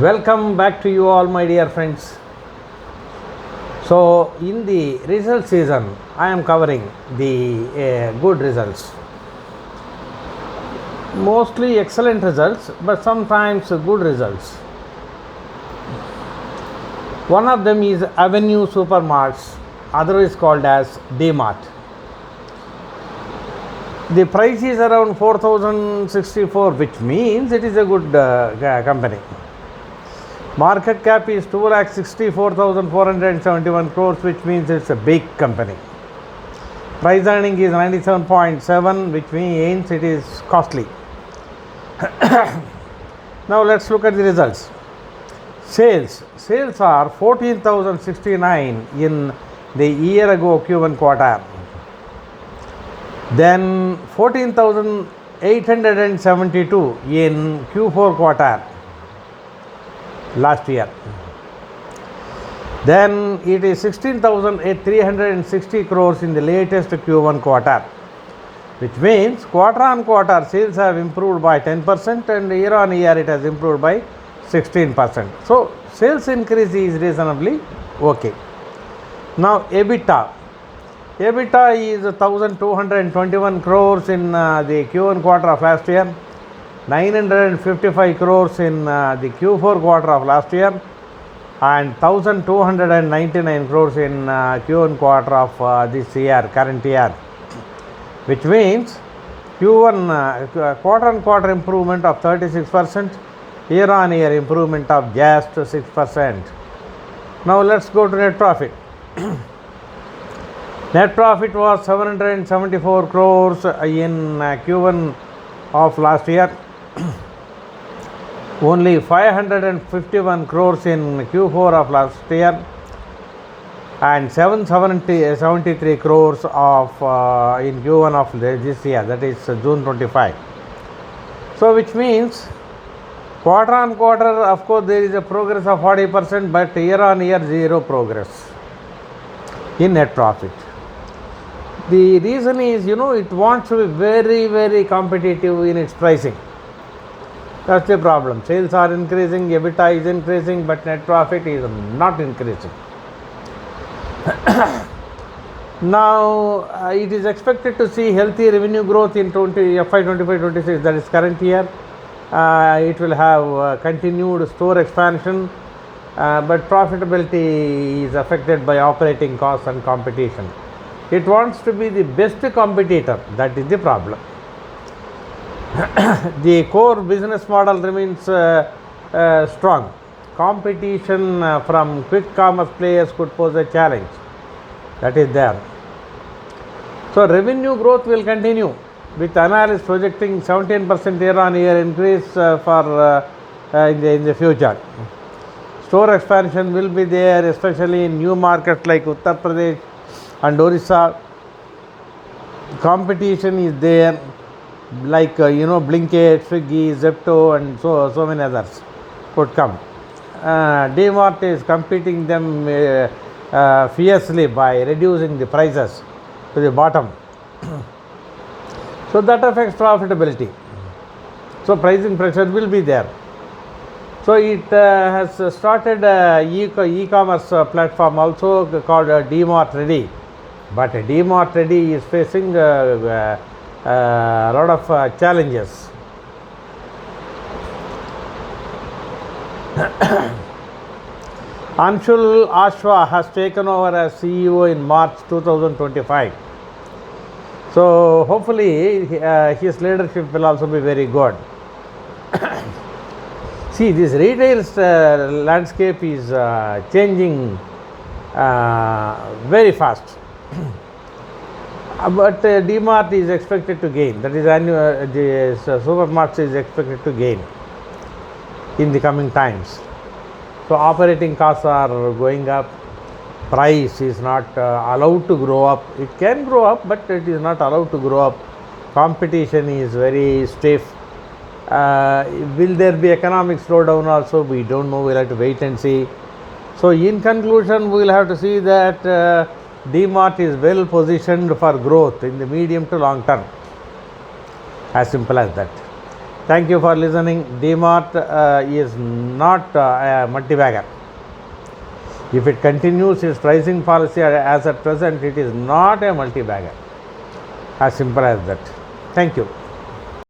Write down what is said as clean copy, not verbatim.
Welcome back to you all, my dear friends. So, in the result season, I am covering the good results. Mostly excellent results, but sometimes good results. One of them is Avenue Supermarts, otherwise called as Mart. The price is around 4064, which means it is a good company. Market cap is 2,64,471 crores, which means it's a big company. Price earning is 97.7, which means it is costly. Now let's look at the results. Sales are 14,069 in the year ago Q1 quarter. Then 14,872 in Q4 quarter last year. Then it is 16,360 crores in the latest Q1 quarter, which means quarter on quarter sales have improved by 10% and year on year it has improved by 16%. So sales increase is reasonably okay. Now EBITDA is 1,221 crores in the Q1 quarter of last year, 955 crores in the Q4 quarter of last year, and 1,299 crores in Q1 quarter of this year, current year, which means Q1 quarter on quarter improvement of 36%, year on year improvement of just 6%. Now let's go to net profit. Net profit was 774 crores in Q1 of last year, only 551 crores in Q4 of last year, and 773 crores of in Q1 of this year, that is June 25. So which means quarter on quarter, of course, there is a progress of 40%, but year on year zero progress in net profit. The reason is, it wants to be very, very competitive in its pricing. That's the problem. Sales are increasing, EBITDA is increasing, but net profit is not increasing. Now, it is expected to see healthy revenue growth in FY25-26, that is current year. It will have continued store expansion, but profitability is affected by operating costs and competition. It wants to be the best competitor, that is the problem. The core business model remains strong. Competition from quick commerce players could pose a challenge. That is there. So revenue growth will continue, with analysts projecting 17% year on year increase for in the future. Store expansion will be there, especially in new markets like Uttar Pradesh and Orissa. Competition is there, like Blinkit, Swiggy, Zepto, and so many others could come. Mart is competing them fiercely by reducing the prices to the bottom. So that affects profitability. So pricing pressure will be there. So it has started e-commerce platform also called Mart Ready. But Mart Ready is facing a lot of challenges. Anshul Ashwa has taken over as CEO in March 2025. So hopefully his leadership will also be very good. See, this retail landscape is changing very fast. But Mart is expected to gain. That is, the Supermarts is expected to gain in the coming times. So operating costs are going up. Price is not allowed to grow up. It can grow up, but it is not allowed to grow up. Competition is very stiff. Will there be economic slowdown also? We don't know. We'll have to wait and see. So in conclusion, we will have to see that Mart is well positioned for growth in the medium to long term. As simple as that. Thank you for listening. DMart is not a multi-bagger. If it continues its pricing policy as at present, it is not a multi-bagger. As simple as that. Thank you.